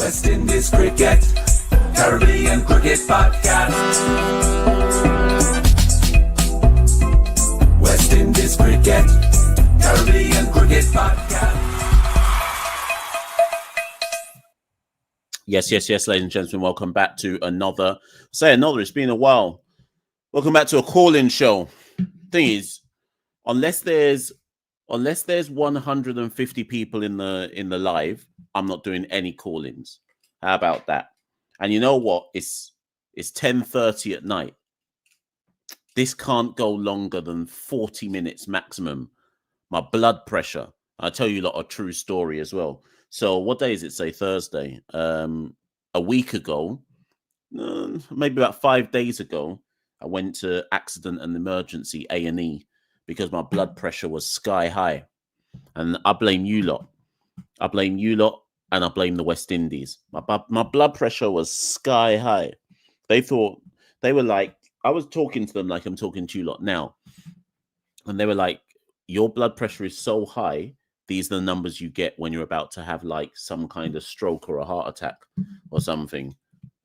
West Indies Cricket, Caribbean Cricket Podcast. West Indies Cricket, Caribbean Cricket Podcast. Yes, ladies and gentlemen, welcome back to another. It's been a while. Welcome back to a call-in show. Thing is, unless there's 150 people in the live, I'm not doing any call-ins. How about that? And you know what? It's 10:30 at night. This can't go longer than 40 minutes maximum. My blood pressure. I'll tell you a true story as well. So what day is it? Say Thursday. A week ago, maybe about 5 days ago, I went to accident and emergency A&E because my blood pressure was sky high. And I blame you lot. And I blame the West Indies. My blood pressure was sky high. They were like, I was talking to them like I'm talking to you lot now. And they were like, your blood pressure is so high. These are the numbers you get when you're about to have like some kind of stroke or a heart attack or something.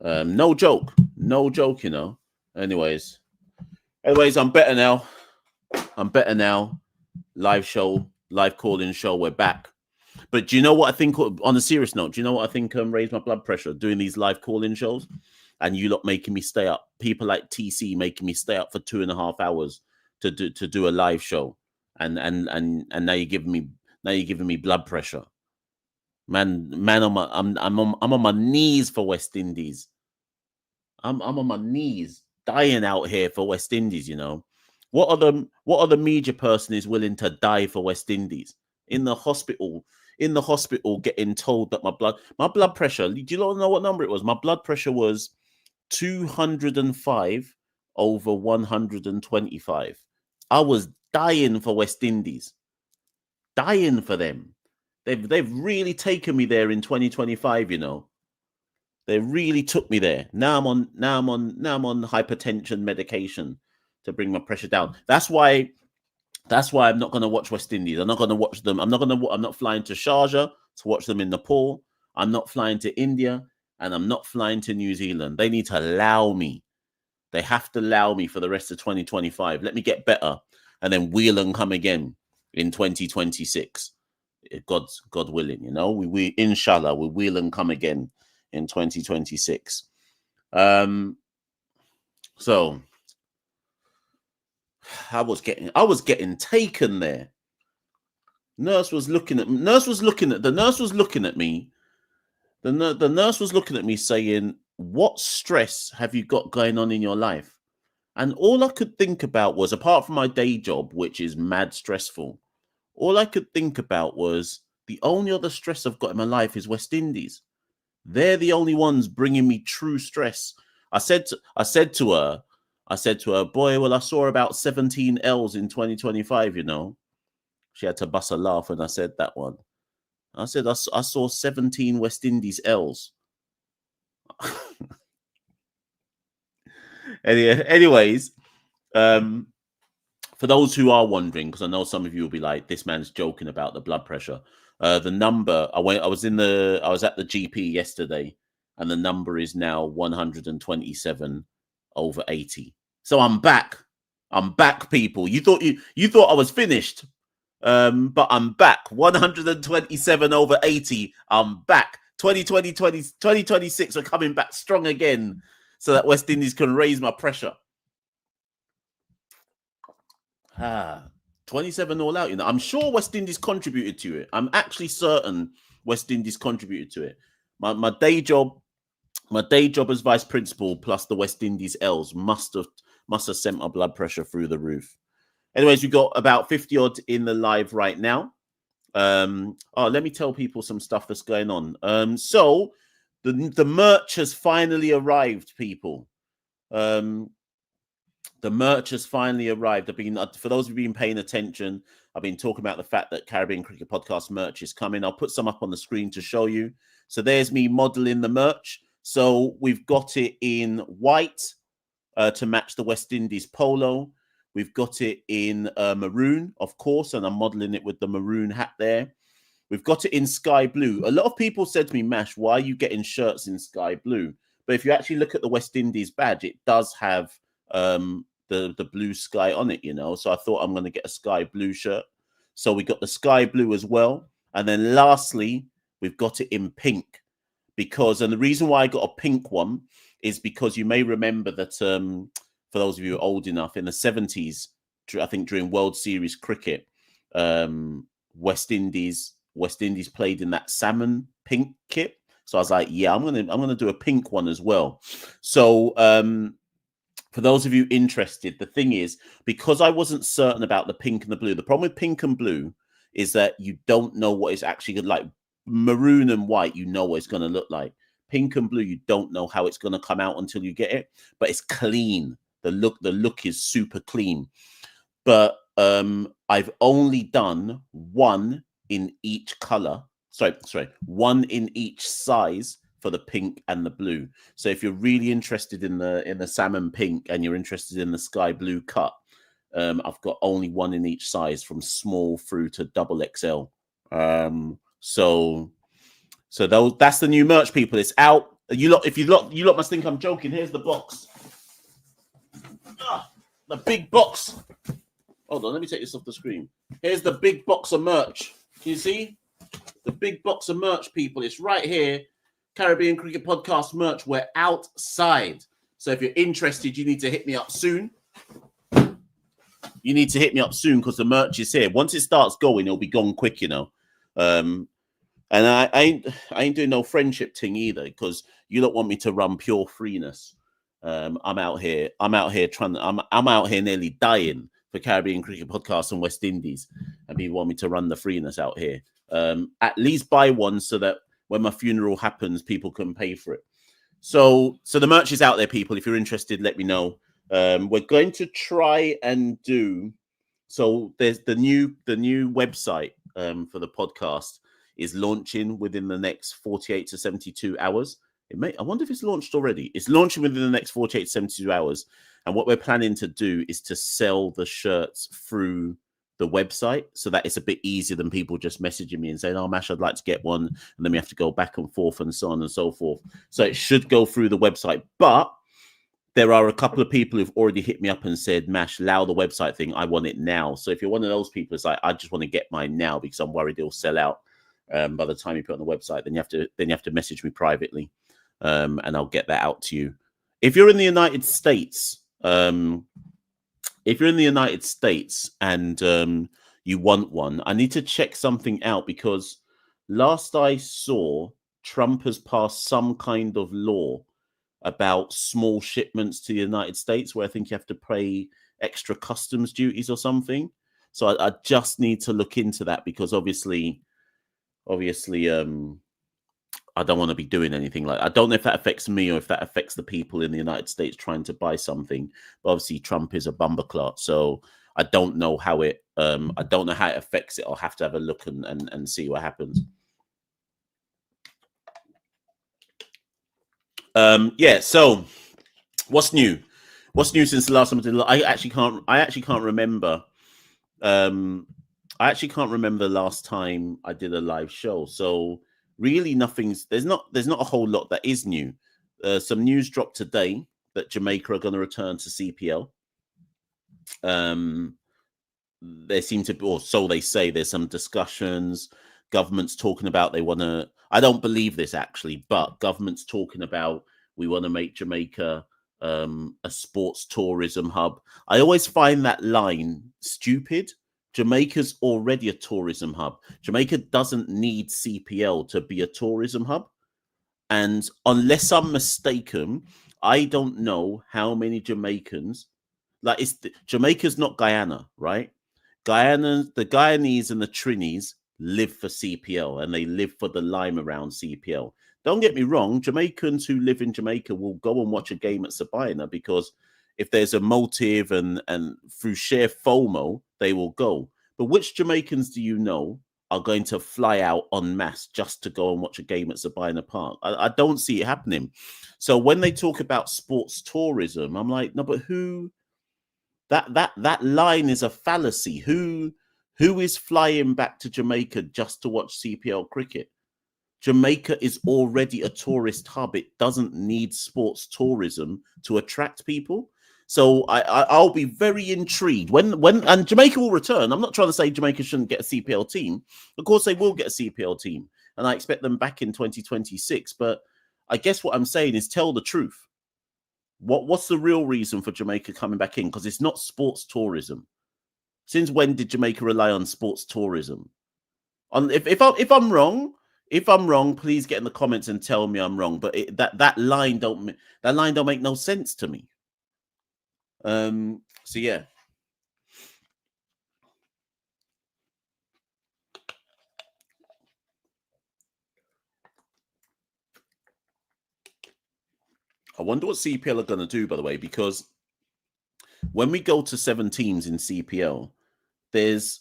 No joke, you know. Anyways, I'm better now. Live call-in show. We're back. But do you know what I think, on a serious note, raised my blood pressure? Doing these live call-in shows and you lot making me stay up. People like TC making me stay up for 2.5 hours to do a live show. And now you're giving me blood pressure. Man, I'm on my knees for West Indies. I'm on my knees, dying out here for West Indies, you know. What other media person is willing to die for West Indies? In the hospital, getting told that my blood pressure, do you know what number it was? My blood pressure was 205 over 125. I was dying for West Indies. Dying for them. They've really taken me there in 2025, you know. They really took me there. Now I'm on hypertension medication to bring my pressure down. That's why I'm not going to watch West Indies. I'm not going to watch them. I'm not flying to Sharjah to watch them in Nepal. I'm not flying to India, and I'm not flying to New Zealand. They need to allow me. They have to allow me for the rest of 2025. Let me get better, and then wheel and come again in 2026. God willing, you know. We inshallah we wheel and come again in 2026. So I was getting taken there. The nurse was looking at me saying, "What stress have you got going on in your life?" And all I could think about was, apart from my day job, which is mad stressful, all I could think about was the only other stress I've got in my life is West Indies. They're the only ones bringing me true stress. I said to her, boy, well, I saw about 17 L's in 2025, you know. She had to bust a laugh when I said that one. I said, I saw 17 West Indies L's. Anyways, for those who are wondering, because I know some of you will be like, this man's joking about the blood pressure. The number, I was at the GP yesterday, and the number is now 127 over 80. So I'm back, people. You thought I was finished, but I'm back. 127 over 80. I'm back. 2026 are coming back strong again, so that West Indies can raise my pressure. 27 all out, you know. I'm sure West Indies contributed to it. I'm actually certain West Indies contributed to it. My day job as vice principal plus the West Indies L's must have sent my blood pressure through the roof. Anyways, we got about 50 odd in the live right now. Let me tell people some stuff that's going on. So the merch has finally arrived, people. The merch has finally arrived. For those who've been paying attention, I've been talking about the fact that Caribbean Cricket Podcast merch is coming. I'll put some up on the screen to show you. So there's me modeling the merch. So we've got it in white to match the West Indies polo. We've got it in maroon, of course, and I'm modeling it with the maroon hat there. We've got it in sky blue. A lot of people said to me, Mash, why are you getting shirts in sky blue? But if you actually look at the West Indies badge, it does have the blue sky on it, you know. So I thought I'm going to get a sky blue shirt. So we got the sky blue as well. And then lastly, we've got it in pink. And the reason why I got a pink one is because you may remember that for those of you old enough, in the 70s, I think during World Series cricket, West Indies played in that salmon pink kit. So I was like, yeah, I'm gonna do a pink one as well. So for those of you interested, the thing is, because I wasn't certain about the pink and the blue, the problem with pink and blue is that you don't know what it's actually going to like. Maroon and white, you know what it's going to look like. Pink and blue, you don't know how it's going to come out until you get it, but it's clean. The look is super clean. But I've only done one in each color. Sorry, one in each size for the pink and the blue. So if you're really interested in the salmon pink and you're interested in the sky blue cut, I've got only one in each size from small through to double XL. So that's the new merch, people. It's out. You lot must think I'm joking. Here's the box. The big box. Hold on, let me take this off the screen. Here's the big box of merch. Can you see? The big box of merch, people. It's right here. Caribbean Cricket Podcast merch. We're outside. So if you're interested, you need to hit me up soon. You need to hit me up soon because the merch is here. Once it starts going, it'll be gone quick, you know. And I ain't doing no friendship thing either because you don't want me to run pure freeness. I'm out here nearly dying for Caribbean Cricket Podcast and West Indies, and people want me to run the freeness out here. At least buy one so that when my funeral happens, people can pay for it. So the merch is out there, people. If you're interested, let me know. We're going to try and do. So there's the new website for the podcast is launching within the next 48 to 72 hours. I wonder if it's launched already. It's launching within the next 48 to 72 hours. And what we're planning to do is to sell the shirts through the website so that it's a bit easier than people just messaging me and saying, oh, Mash, I'd like to get one. And then we have to go back and forth and so on and so forth. So it should go through the website. But there are a couple of people who've already hit me up and said, Mash, allow the website thing. I want it now. So if you're one of those people, it's like, I just want to get mine now because I'm worried it'll sell out. By the time you put it on the website, then you have to message me privately, and I'll get that out to you. If you're in the United States, and you want one, I need to check something out because last I saw, Trump has passed some kind of law about small shipments to the United States, where I think you have to pay extra customs duties or something. So I just need to look into that because obviously, I don't want to be doing anything like. I don't know if that affects me or if that affects the people in the United States trying to buy something. But obviously, Trump is a bumperclot, so I don't know how it. I don't know how it affects it. I'll have to have a look and see what happens. Yeah. So, what's new? What's new since the last time I did? I actually can't remember. I actually can't remember the last time I did a live show. So really there's not a whole lot that is new. Some news dropped today that Jamaica are going to return to CPL. There seem to be, or so they say, there's some discussions. Government's talking about they want to, I don't believe this actually, but government's talking about we want to make Jamaica a sports tourism hub. I always find that line stupid. Jamaica's already a tourism hub. Jamaica doesn't need CPL to be a tourism hub. And unless I'm mistaken, I don't know how many Jamaicans, Jamaica's not Guyana, right? The Guyanese and the Trinis live for CPL and they live for the lime around CPL. Don't get me wrong, Jamaicans who live in Jamaica will go and watch a game at Sabina because if there's a motive and through sheer FOMO, they will go. But which Jamaicans do you know are going to fly out en masse just to go and watch a game at Sabina Park? I don't see it happening. So when they talk about sports tourism, I'm like, no, but who? That line is a fallacy. Who Who is flying back to Jamaica just to watch CPL cricket? Jamaica is already a tourist hub. It doesn't need sports tourism to attract people. So I'll be very intrigued when Jamaica will return. I'm not trying to say Jamaica shouldn't get a CPL team. Of course, they will get a CPL team, and I expect them back in 2026. But I guess what I'm saying is tell the truth. What's the real reason for Jamaica coming back in? Because it's not sports tourism. Since when did Jamaica rely on sports tourism? If I'm wrong, please get in the comments and tell me I'm wrong. But that line don't make no sense to me. So yeah. I wonder what CPL are going to do, by the way, because when we go to 7 teams in CPL, there's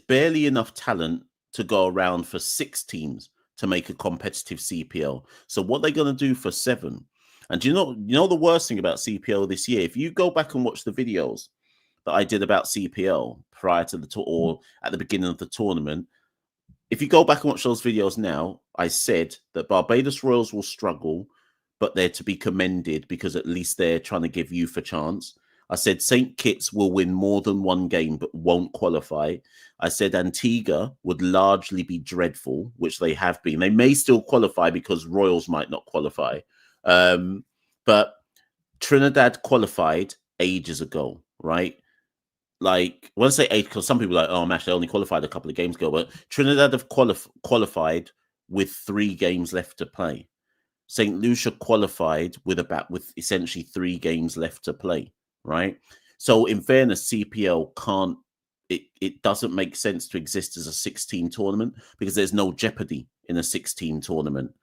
barely enough talent to go around for 6 teams to make a competitive CPL. So what they're going to do for 7? And you know the worst thing about CPL this year, if you go back and watch the videos that I did about CPL prior to the tour or at the beginning of the tournament, if you go back and watch those videos now, I said that Barbados Royals will struggle, but they're to be commended because at least they're trying to give youth a chance. I said St. Kitts will win more than 1 game but won't qualify. I said Antigua would largely be dreadful, which they have been. They may still qualify because Royals might not qualify. But Trinidad qualified ages ago, right? Like, when I say 8, because some people are like, oh, Mash, they only qualified a couple of games ago. But Trinidad have qualified with 3 games left to play. St. Lucia qualified with essentially 3 games left to play, right? So in fairness, CPL can't, it doesn't make sense to exist as a 16 tournament because there's no jeopardy in a 16 tournament.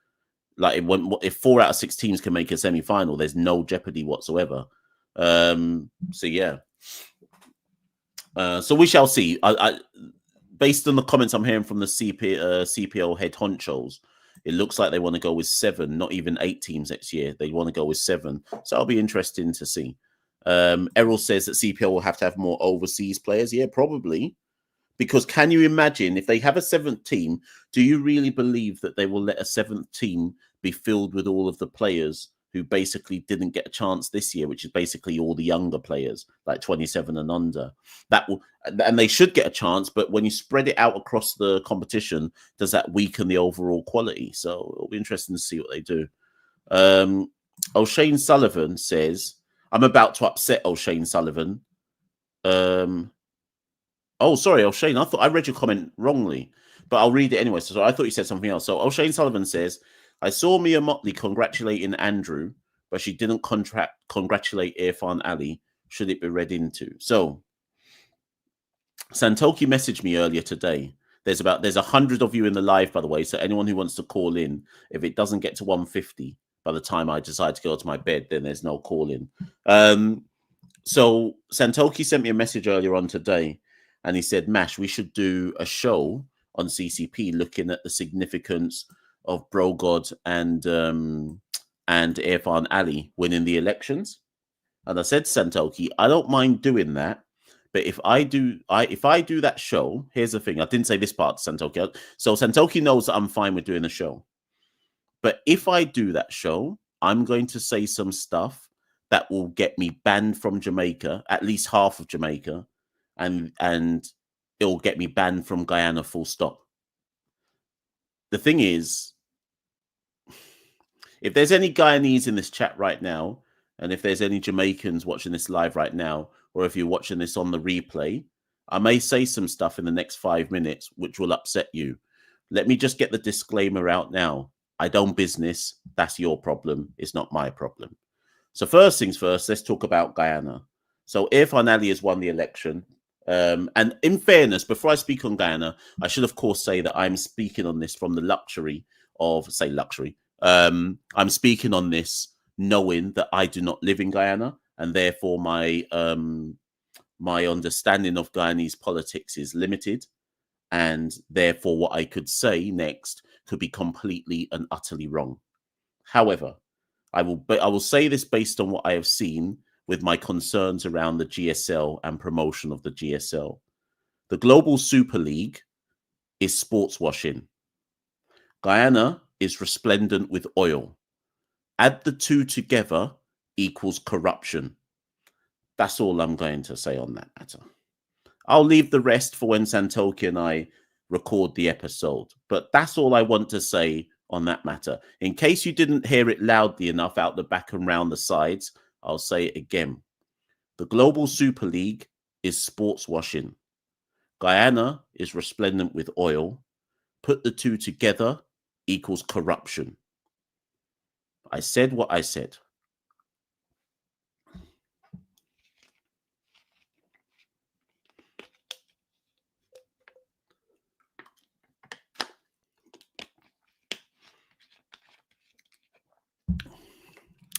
Like if 4 out of 6 teams can make a semi-final, there's no jeopardy whatsoever. So yeah. So we shall see. Based on the comments I'm hearing from the CPL head honchos, it looks like they want to go with 7, not even 8 teams next year. They want to go with 7. So it'll be interesting to see. Errol says that CPL will have to have more overseas players. Yeah, probably. Because can you imagine if they have a 7th team, do you really believe that they will let a 7th team be filled with all of the players who basically didn't get a chance this year, which is basically all the younger players, like 27 and under? And they should get a chance, but when you spread it out across the competition, does that weaken the overall quality? So it'll be interesting to see what they do. O'Shane Sullivan says, I'm about to upset O'Shane Sullivan. Oh, sorry, O'Shane. I thought I read your comment wrongly, but I'll read it anyway. So I thought you said something else. So O'Shane Sullivan says, I saw Mia Motley congratulating Andrew, but she didn't congratulate Irfan Ali. Should it be read into? So Santoki messaged me earlier today. There's 100 of you in the live, by the way. So anyone who wants to call in, if it doesn't get to 150 by the time I decide to go to my bed, then there's no call in. So Santoki sent me a message earlier on today. And he said, Mash, we should do a show on CCP looking at the significance of Brogod and Irfan Ali winning the elections. And I said, Santoki, I don't mind doing that. But if I do that show, here's the thing. I didn't say this part to Santoki. So Santoki knows that I'm fine with doing the show. But if I do that show, I'm going to say some stuff that will get me banned from Jamaica, at least half of Jamaica. And it'll get me banned from Guyana, full stop. The thing is, if there's any Guyanese in this chat right now, and if there's any Jamaicans watching this live right now, or if you're watching this on the replay, I may say some stuff in the next 5 minutes which will upset you. Let me just get the disclaimer out now. I don't business. That's your problem. It's not my problem. So first things first, let's talk about Guyana. So Irfan Ali has won the election. And in fairness, before I speak on Guyana, I should, of course, say that I'm speaking on this from the luxury of, I'm speaking on this knowing that I do not live in Guyana, and therefore my understanding of Guyanese politics is limited, and therefore what I could say next could be completely and utterly wrong. However, I will say this based on what I have seen with my concerns around the GSL and promotion of the GSL. The Global Super League is sports washing. Guyana is resplendent with oil. Add the two together equals corruption. That's all I'm going to say on that matter. I'll leave the rest for when Santoki and I record the episode. But that's all I want to say on that matter. In case you didn't hear it loudly enough out the back and round the sides, I'll say it again. The Global Super League is sports washing. Guyana is resplendent with oil. Put the two together equals corruption. I said what I said.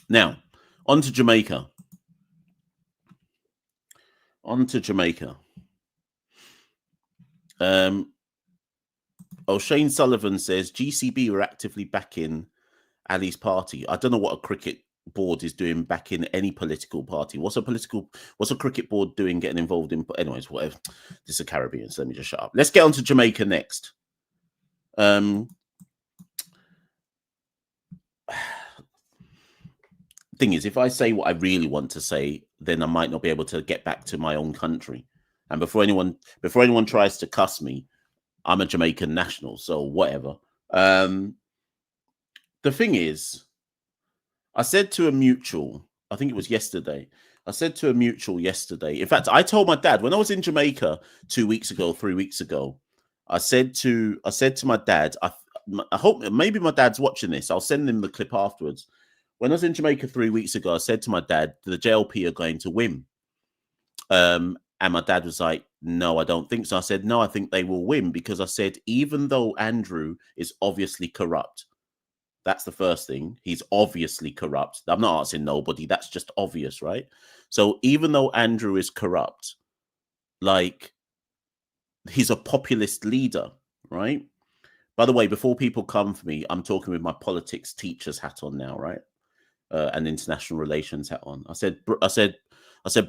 Now, on to Jamaica. O'Shane Sullivan says GCB were actively backing Ali's party. I don't know what a cricket board is doing backing any political party. What's a cricket board doing getting involved in? Anyways, whatever. This is a Caribbean, so let me just shut up. Let's get on to Jamaica next. Thing is, if I say what I really want to say, then I might not be able to get back to my own country. And before anyone tries to cuss me, I'm a Jamaican national, so whatever. The thing is, I said to a mutual, I think it was yesterday. I said to a mutual yesterday. In fact, I told my dad when I was in Jamaica 3 weeks ago. I said to my dad, I hope maybe my dad's watching this. I'll send him the clip afterwards. When I was in Jamaica 3 weeks ago, I said to my dad, the JLP are going to win. And my dad was like, no, I don't think so. I said, no, I think they will win because I said, even though Andrew is obviously corrupt, that's the first thing. He's obviously corrupt. I'm not asking nobody. That's just obvious, right? So even though Andrew is corrupt, like, he's a populist leader, right? By the way, before people come for me, I'm talking with my politics teacher's hat on now, right? And international relations hat on. I said,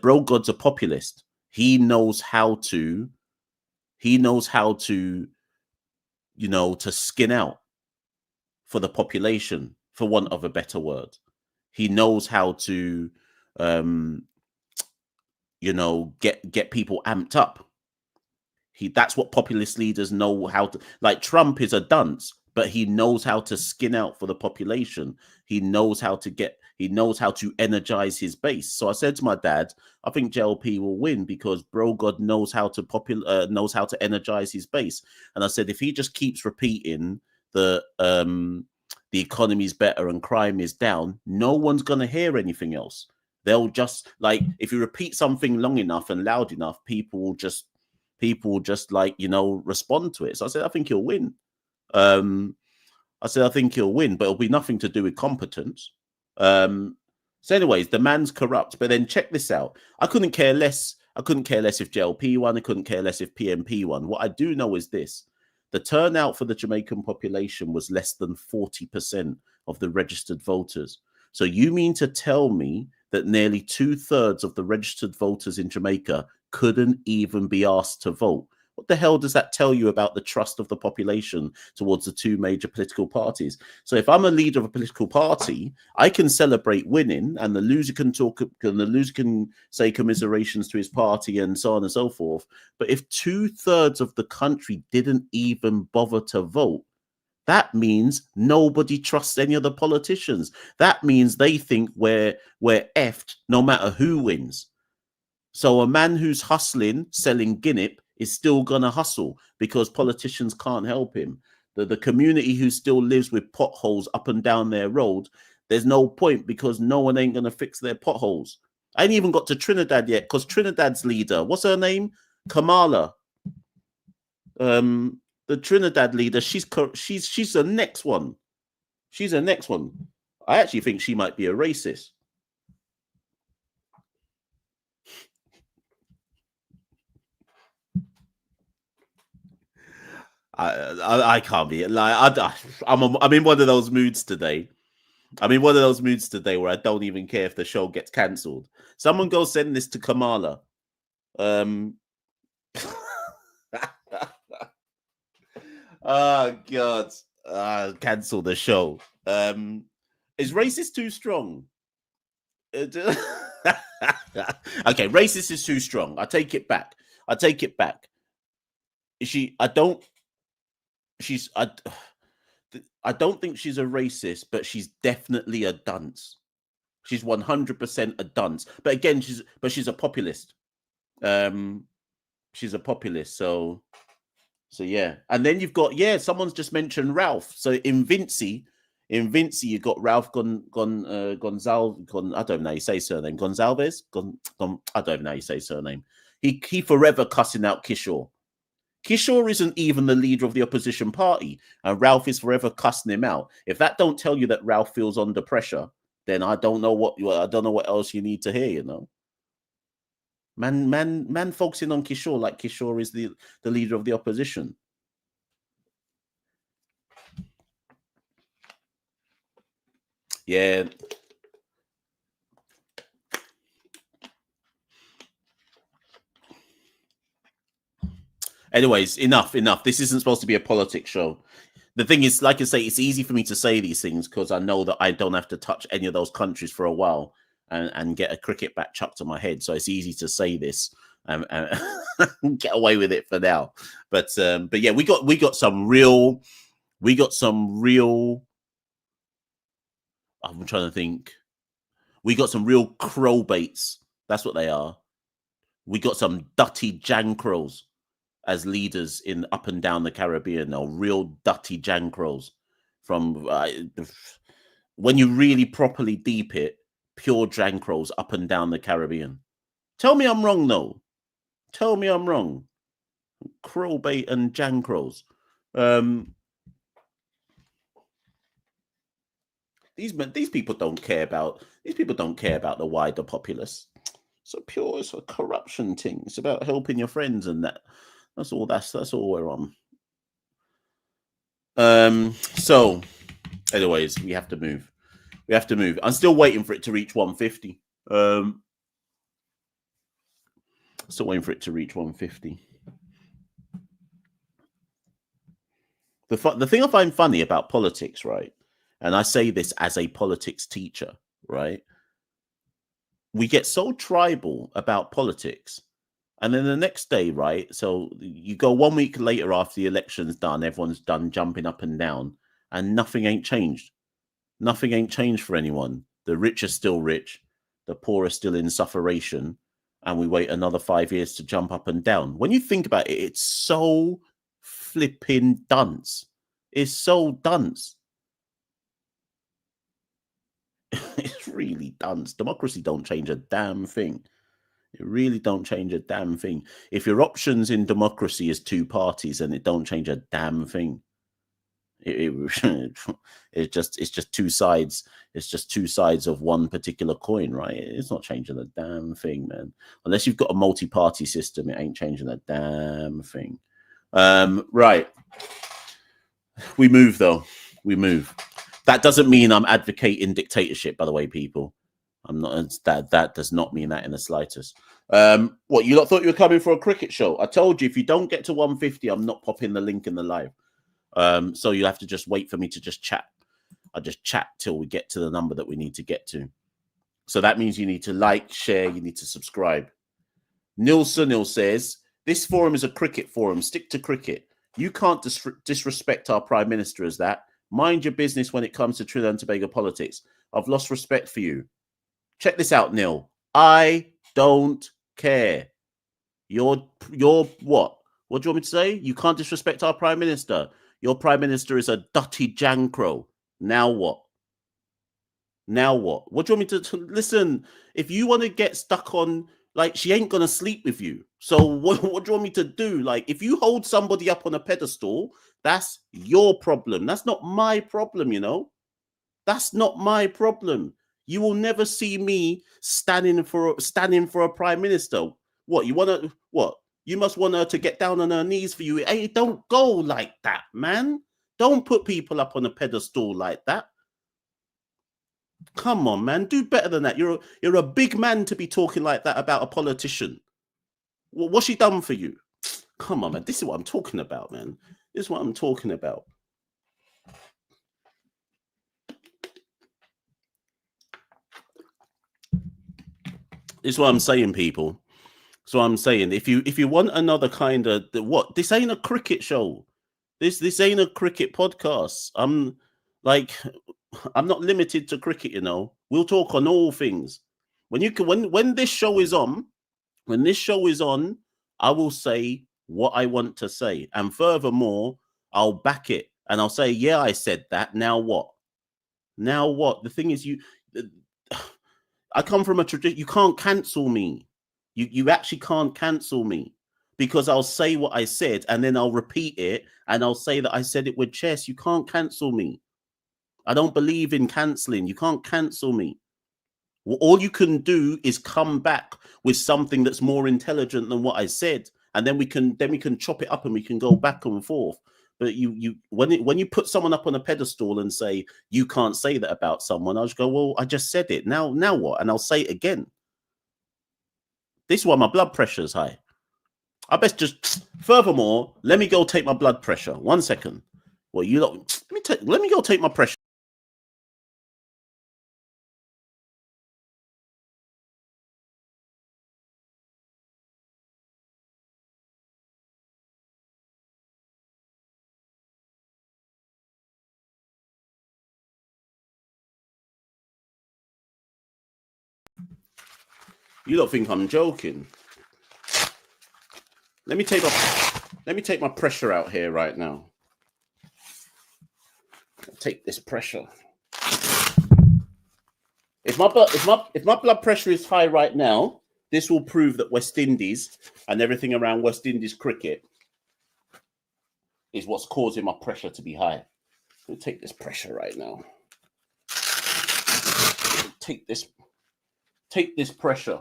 bro, God's a populist. He knows how to, to skin out for the population, for want of a better word. He knows how to, get people amped up. That's what populist leaders know how to. Like, Trump is a dunce, but he knows how to skin out for the population. He knows how to energize his base. So I said to my dad, I think JLP will win because bro God knows how to energize his base. And I said, if he just keeps repeating the economy's better and crime is down, no one's gonna hear anything else. They'll just, like, if you repeat something long enough and loud enough, people will just respond to it. So I said, I think he'll win. I said, I think he'll win, but it'll be nothing to do with competence. So anyways, the man's corrupt. But then check this out. I couldn't care less if JLP won. I couldn't care less if PMP won. What I do know is this. The turnout for the Jamaican population was less than 40% of the registered voters. So you mean to tell me that nearly 2/3 of the registered voters in Jamaica couldn't even be asked to vote? What the hell does that tell you about the trust of the population towards the two major political parties? So if I'm a leader of a political party, I can celebrate winning, and the loser can say commiserations to his party and so on and so forth. But if 2/3 of the country didn't even bother to vote, that means nobody trusts any of the politicians. That means they think we're effed no matter who wins. So a man who's hustling, selling guinea, is still going to hustle because politicians can't help him. The community who still lives with potholes up and down their road, there's no point because no one ain't going to fix their potholes. I ain't even got to Trinidad yet because Trinidad's leader, what's her name? Kamala. The Trinidad leader, she's the next one. She's the next one. I actually think she might be a racist. I can't be like I'm in one of those moods today. I'm in one of those moods today where I don't even care if the show gets cancelled. Someone go send this to Kamala. Oh God. Cancel the show. Is racist too strong? Okay, racist is too strong. I take it back. I take it back. I don't think she's a racist, but she's definitely a dunce. She's 100% a dunce. But again, she's a populist. She's a populist. So yeah. And then you've got, someone's just mentioned Ralph. So in Vinci, you've got Ralph Gonzalez. I don't know how you say surname. Gonzalez. I don't know how you say surname. He forever cussing out Kishore. Kishore isn't even the leader of the opposition party, and Ralph is forever cussing him out. If that don't tell you that Ralph feels under pressure, then I don't know what else you need to hear. You know, man, focusing on Kishore like Kishore is the leader of the opposition. Yeah. Anyways, enough. This isn't supposed to be a politics show. The thing is, like I say, it's easy for me to say these things because I know that I don't have to touch any of those countries for a while and get a cricket bat chucked to my head. So it's easy to say this and get away with it for now. But yeah, we got some real. I'm trying to think. We got some real crow baits. That's what they are. We got some dutty jankros as leaders in up and down the Caribbean, or real dutty jankros from when you really properly deep it, pure jankros up and down the Caribbean. Tell me I'm wrong, though. Tell me I'm wrong. Crowbait and jankros. These people don't care about the wider populace. It's a corruption thing. It's about helping your friends and that. That's all we're on. So anyways, we have to move. I'm still waiting for it to reach 150. Still waiting for it to reach 150. The thing I find funny about politics, right? And I say this as a politics teacher, right? We get so tribal about politics. And then the next day, right? So you go 1 week later after the election's done, everyone's done jumping up and down, and nothing ain't changed. Nothing ain't changed for anyone. The rich are still rich, the poor are still in sufferation, and we wait another 5 years to jump up and down. When you think about it, it's so flipping dunce. It's so dunce. It's really dunce. Democracy don't change a damn thing. It really don't change a damn thing. If your options in democracy is two parties, then it don't change a damn thing. It's just two sides. It's just two sides of one particular coin, right? It's not changing a damn thing, man. Unless you've got a multi-party system, it ain't changing a damn thing. Right. We move though. We move. That doesn't mean I'm advocating dictatorship, by the way, people. I'm not. That does not mean that in the slightest. What, you lot thought you were coming for a cricket show? I told you, if you don't get to 150, I'm not popping the link in the live. So you have to just wait for me to just chat. I'll just chat till we get to the number that we need to get to. So that means you need to like, share, you need to subscribe. Neil Sunil says, this forum is a cricket forum. Stick to cricket. You can't disrespect our Prime Minister as that. Mind your business when it comes to Trinidad and Tobago politics. I've lost respect for you. Check this out, Neil. I don't care. You're what? What do you want me to say? You can't disrespect our Prime Minister. Your Prime Minister is a dutty jankro. Now what? Now what? What do you want me to listen? If you want to get stuck on, like, she ain't gonna sleep with you. So what do you want me to do? Like, if you hold somebody up on a pedestal, that's your problem. That's not my problem, you know? That's not my problem. You will never see me standing for a Prime Minister. What, you want to, what? You must want her to get down on her knees for you. Hey, don't go like that, man. Don't put people up on a pedestal like that. Come on, man. Do better than that. You're a big man to be talking like that about a politician. What's she done for you? Come on, man. This is what I'm talking about, man. This is what I'm talking about. This is what I'm saying, people. So I'm saying, if you want another kind of what, this ain't a cricket show. This ain't a cricket podcast. I'm not limited to cricket, you know. We'll talk on all things. When this show is on, I will say what I want to say. And furthermore, I'll back it and I'll say, yeah, I said that. Now what? Now what? The thing is, I come from a tradition. You can't cancel me. You actually can't cancel me, because I'll say what I said and then I'll repeat it and I'll say that I said it with chess. You can't cancel me. I don't believe in canceling. You can't cancel me. All you can do is come back with something that's more intelligent than what I said, and then we can chop it up and we can go back and forth. But when you put someone up on a pedestal and say you can't say that about someone, I'll just go, well, I just said it. Now what? And I'll say it again. This is why my blood pressure is high. I best just. Furthermore, let me go take my blood pressure. 1 second. Well, let me go take my pressure. You don't think I'm joking? Let me take my pressure out here right now. Take this pressure. If my blood pressure is high right now, this will prove that West Indies and everything around West Indies cricket is what's causing my pressure to be high. I'll take this pressure right now. Take this pressure.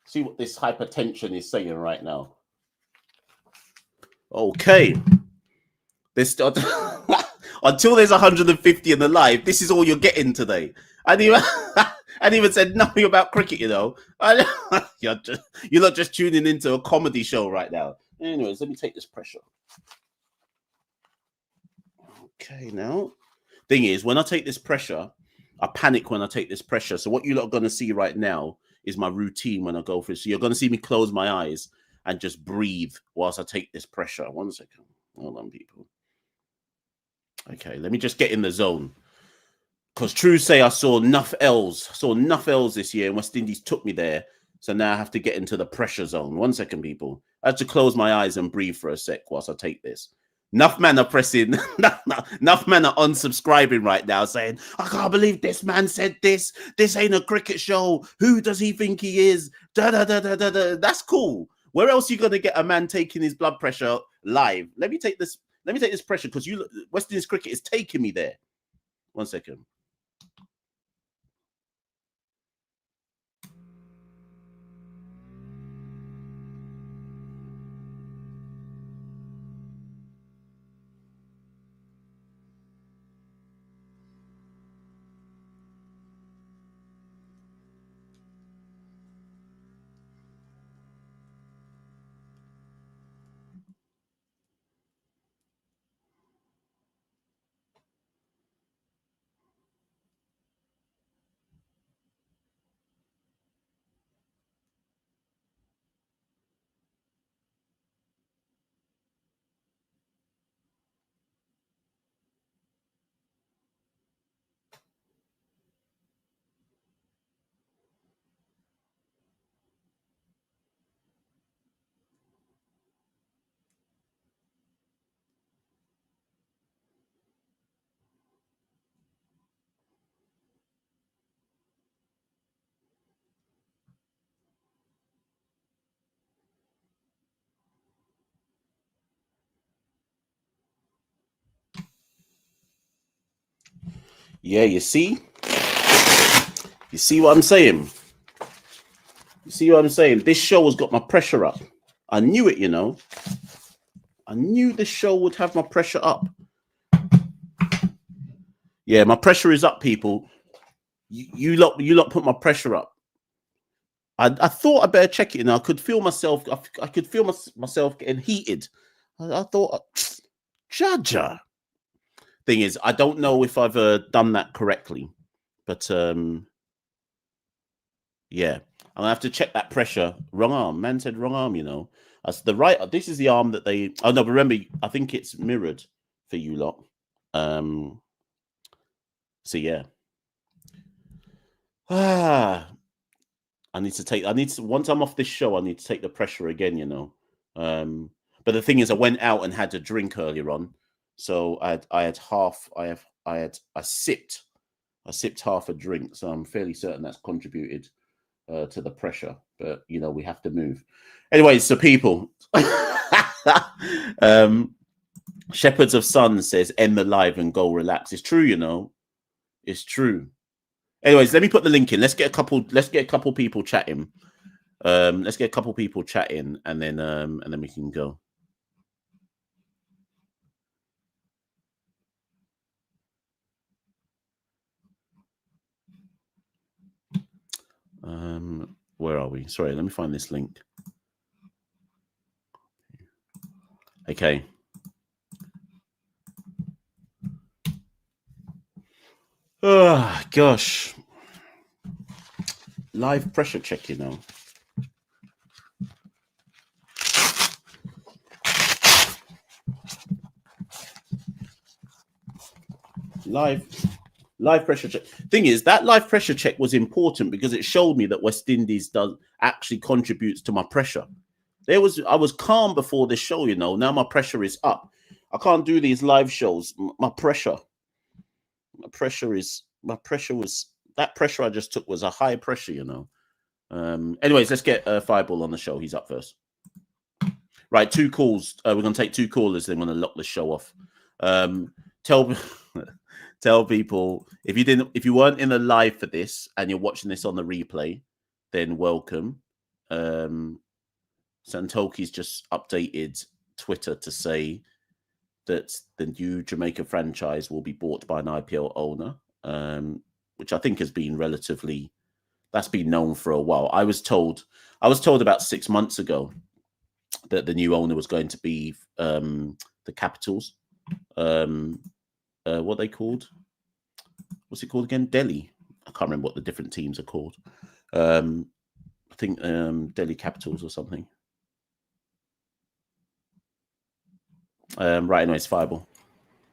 See what this hypertension is saying right now. Okay. Until there's 150 in the live, this is all you're getting today. I didn't even said nothing about cricket, you know. You're not just tuning into a comedy show right now. Anyways, let me take this pressure. Okay, now. Thing is, when I take this pressure, I panic when I take this pressure. So what you're not going to see right now is my routine when I go through. So you're going to see me close my eyes and just breathe whilst I take this pressure. 1 second. Hold on, people. Okay, let me just get in the zone. Because true say I saw enough L's. This year, and West Indies took me there. So now I have to get into the pressure zone. 1 second, people. I have to close my eyes and breathe for a sec whilst I take this. Enough men are pressing. Enough men are unsubscribing right now, saying, "I can't believe this man said this. This ain't a cricket show. Who does he think he is?" Da da da da da da. That's cool. Where else are you gonna get a man taking his blood pressure live? Let me take this pressure, because West Indies cricket is taking me there. 1 second. Yeah, you see what I'm saying? You see what I'm saying? This show has got my pressure up. I knew it, you know. I knew this show would have my pressure up. Yeah, my pressure is up, people. You lot put my pressure up. I thought I better check it, and I could feel myself. I could feel myself getting heated. I thought, Jaja. Thing is, I don't know if I've done that correctly, but yeah, I'm gonna have to check that pressure. Wrong arm, man said wrong arm. You know, that's the right. This is the arm that they. Oh no, but remember, I think it's mirrored for you lot. So yeah. I need to once I'm off this show, I need to take the pressure again, you know. But the thing is, I went out and had a drink earlier on, so I sipped half a drink, so I'm fairly certain that's contributed to the pressure. But you know, we have to move. Anyway, so people, Shepherds of Sun says end the live and go relax. It's true, you know, it's true. Anyways, let me put the link in. Let's get a couple people chatting. Let's get a couple people chatting, and then we can go. Where are we? Sorry, let me find this link. Okay. Oh gosh. Live pressure check, you know. Live pressure check. Thing is, that live pressure check was important because it showed me that West Indies actually contributes to my pressure. I was calm before this show, you know. Now my pressure is up. I can't do these live shows. That pressure I just took was a high pressure, you know. Anyways, let's get Fireball on the show. He's up first. Right, 2 calls. We're going to take 2 callers. Then we're going to lock the show off. Tell people if you weren't in the live for this and you're watching this on the replay, then welcome. Santoki's just updated Twitter to say that the new Jamaica franchise will be bought by an IPL owner, which I think has been that's been known for a while. I was told about 6 months ago that the new owner was going to be the Capitals. What they called? What's it called again? Delhi. I can't remember what the different teams are called. I think Delhi Capitals or something. Right, anyways, Fireball.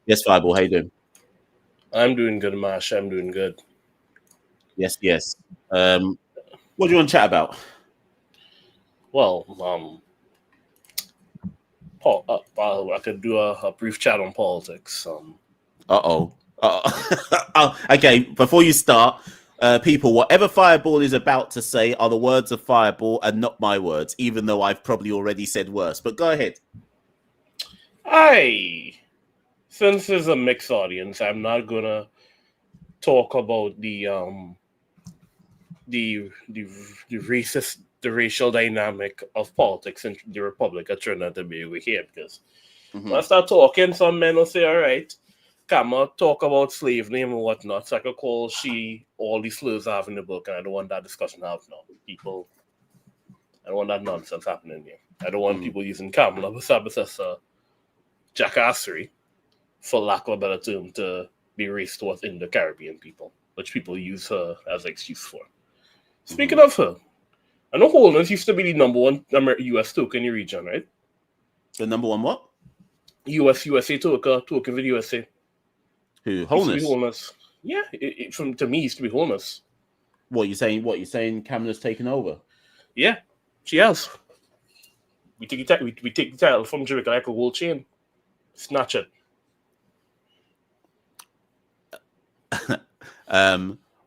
Yes, Fireball, how you doing? I'm doing good, Mash. I'm doing good. Yes. What do you want to chat about? Well, I could do a brief chat on politics. Okay, before you start, people, whatever Fireball is about to say are the words of Fireball and not my words, even though I've probably already said worse. But go ahead. Since there's a mixed audience, I'm not gonna talk about the racial dynamic of politics in the Republic of Trinidad and Tobago here, because when I start talking, some men will say, all right, come on, talk about slave name and whatnot, so I could call she all these slurs I have in the book, and I don't want that discussion to have now. People, I don't want that nonsense happening here. I don't want people using Kamala as a jackassery, for lack of a better term, to be racist within the Caribbean people, which people use her as an excuse for. Speaking of her, I know Holness used to be the number 1 U.S. token in the region, right? The number 1 what? USA token for the USA. Who? Holness? Holness. Yeah, to me, it used to be Holness. What you saying? Kamala's taken over? Yeah, she has. We take the title from Jamaica like a gold chain. Snatch it.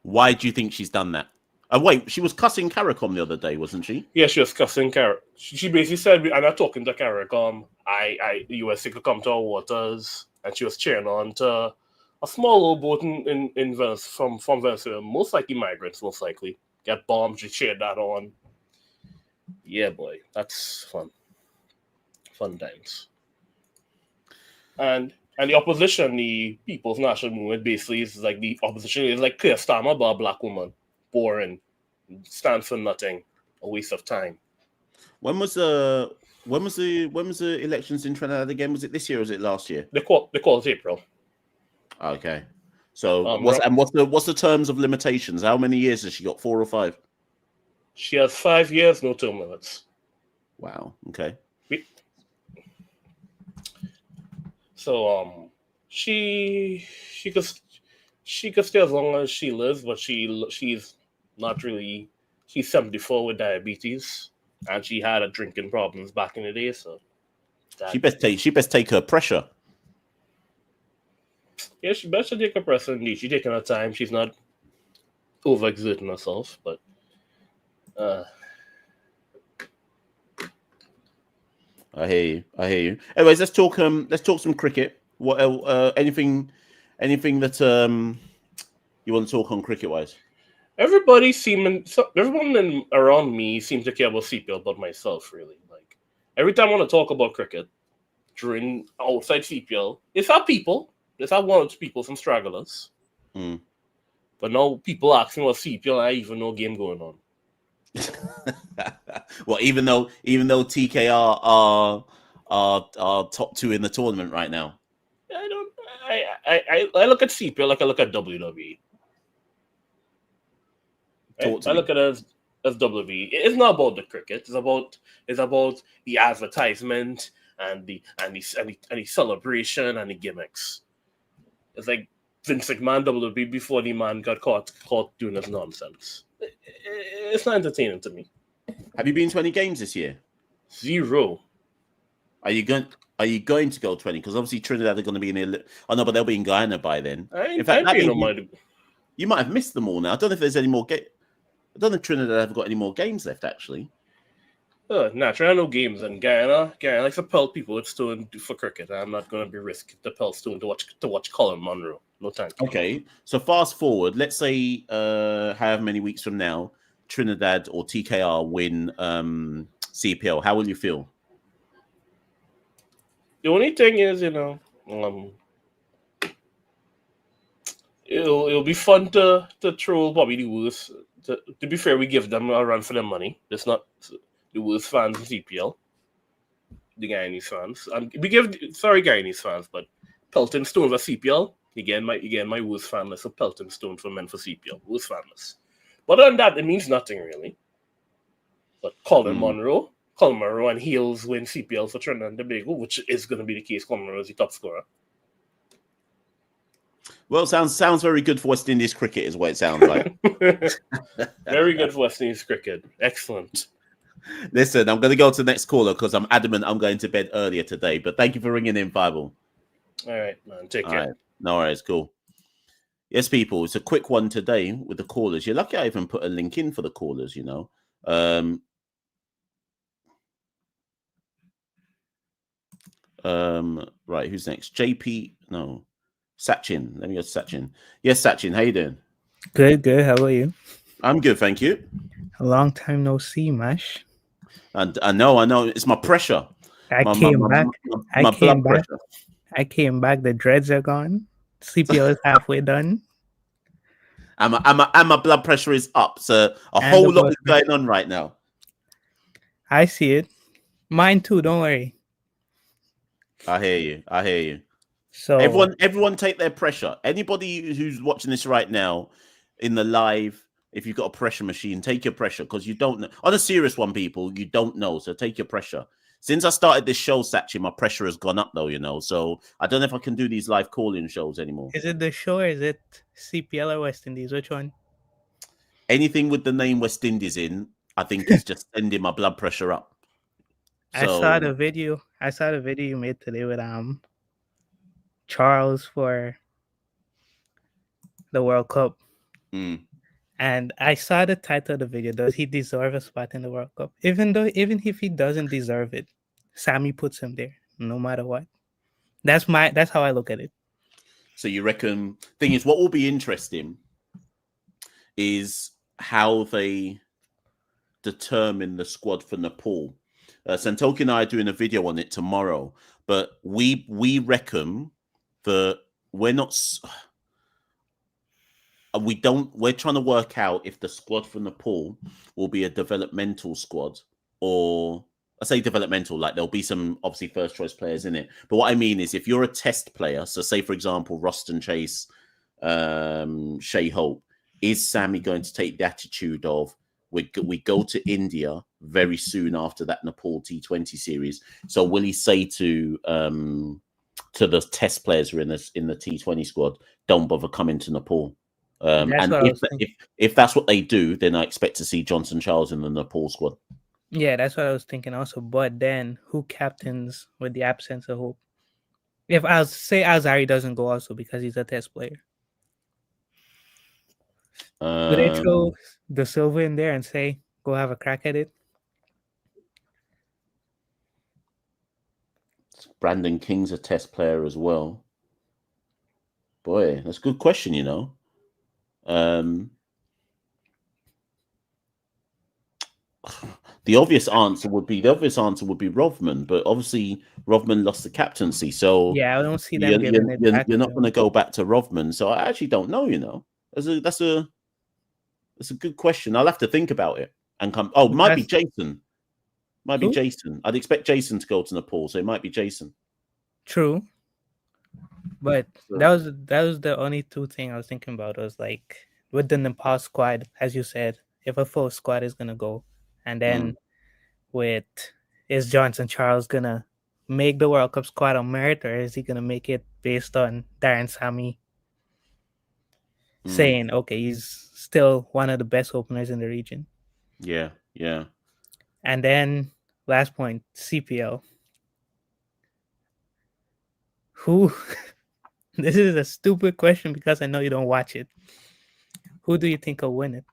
Why do you think she's done that? Wait, she was cussing CARICOM the other day, wasn't she? Yeah, she was cussing CARICOM. She basically said, I'm not talking to CARICOM. The USA could come to our waters. And she was cheering on to a small old boat in Venice from Venezuela. Most likely migrants, most likely. Get bombed, she cheered that on. Yeah, boy. That's fun. Fun times. And the opposition, the People's National Movement, basically is like the opposition is like Keir Starmer about a black woman. Boring. Stands for nothing. A waste of time. When was When was the elections in Trinidad again? Was it this year or was it last year? They call it April. Okay. So Ro- what's the terms of limitations? How many years has she got? 4 or 5? She has 5 years, no term limits. Wow. Okay. So she could stay as long as she lives, but she's not really. She's 74 with diabetes, and she had a drinking problems back in the day. So She best take her pressure. yeah, she best take her pressure. Indeed, she's taking her time. She's not overexerting herself, but I hear you. Anyways, let's talk some cricket. What else, anything that you want to talk on cricket wise? everybody everyone around me seems to care about CPL, but myself really. Like every time I want to talk about cricket during outside CPL, it's our people. It's our one or two people, some stragglers. Mm. But now people ask me what CPL, I even know game going on. Well, even though TKR are top 2 in the tournament right now. I look at CPL like I look at WWE. I look at it as WWE. It's not about the cricket. It's about the advertisement and the celebration and the gimmicks. It's like Vince McMahon WWE before the man got caught doing this nonsense. It's not entertaining to me. Have you been to any games this year? 0. Are you going to go 20? Because obviously Trinidad are going to be in the. Oh no, but they'll be in Guyana by then. In fact, you might have missed them all now. I don't know if there's any more. I don't know if Trinidad have got any more games left actually. Trinidad no games, and Guyana likes to pelt people with stone for cricket. I'm not going to be risking the pelt stone to watch Colin Monroe. No thank you. Okay, so fast forward. Let's say however many weeks from now, Trinidad or TKR win CPL. How will you feel? The only thing is, it'll be fun to troll Bobby the Wolves. To be fair, we give them a run for their money. It's not the Wolves fans in CPL, the Guyanese fans, and we give Guyanese fans, but pelting stone for CPL. Again, my Wolves fan list of pelting stone for men for CPL. Wolves fan list. But other than that, it means nothing really. But Colin Monroe and Heels win CPL for Trinidad and Tobago, which is going to be the case. Colin Monroe is the top scorer. Well, sounds very good for West Indies cricket, is what it sounds like. Very good for West Indies cricket. Excellent. Listen, I'm going to go to the next caller because I'm adamant I'm going to bed earlier today. But thank you for ringing in, Bible. All right, man. Take care. Right. No worries. Cool. Yes, people. It's a quick one today with the callers. You're lucky I even put a link in for the callers, you know. Right. Who's next? JP. No. Sachin. Let me go to Sachin. Yes, Sachin. How you doing? Good. How are you? I'm good, thank you. A long time no see, Mash. And I know. It's my pressure. I came back. Pressure. I came back. The dreads are gone. CPL is halfway done. And my blood pressure is up. So a whole lot is going on right now. I see it. Mine too. Don't worry. I hear you. So everyone take their pressure. Anybody who's watching this right now in the live, if you've got a pressure machine, take your pressure because you don't know. On a serious one, people, you don't know. So take your pressure. Since I started this show, Sachin, my pressure has gone up though, you know. So I don't know if I can do these live call-in shows anymore. Is it the show or is it CPL or West Indies? Which one? Anything with the name West Indies in, I think is just sending my blood pressure up. So, I saw the video you made today with Charles for the World Cup. And I saw the title of the video. Does he deserve a spot in the World Cup? Even if he doesn't deserve it, Sammy puts him there, no matter what. That's how I look at it. So you reckon? Thing is, what will be interesting is how they determine the squad for Nepal. Santoki and I are doing a video on it tomorrow, but we reckon that we're trying to work out if the squad for Nepal will be a developmental squad or I say developmental, like there'll be some obviously first choice players in it. But what I mean is if you're a test player, so say for example, Roston Chase, Shea Hope, is Sammy going to take the attitude of we go to India very soon after that Nepal T20 series? So will he say to the test players who are in the T20 squad, don't bother coming to Nepal? And if that's what they do, then I expect to see Johnson Charles in the Nepal squad. Yeah, that's what I was thinking also. But then who captains with the absence of Hope? If I'll say Azari doesn't go also because he's a test player. Do they throw the Silva in there and say, go have a crack at it? Brandon King's a test player as well. Boy, that's a good question, you know. The obvious answer would be Rovman, but obviously Rovman lost the captaincy, so yeah, I don't see them giving it back. You're not going to go back to Rovman, so I actually don't know. You know, that's a good question. I'll have to think about it and come. Oh, might be Jason. Might be Jason. I'd expect Jason to go to Nepal, so it might be Jason. True, but that was the only two things I was thinking about. Was like with the Nepal squad, as you said, if a full squad is gonna go. And then is Johnson Charles going to make the World Cup squad on merit, or is he going to make it based on Darren Sammy saying, okay, he's still one of the best openers in the region? Yeah, yeah. And then last point, CPL. Who? This is a stupid question because I know you don't watch it. Who do you think will win it?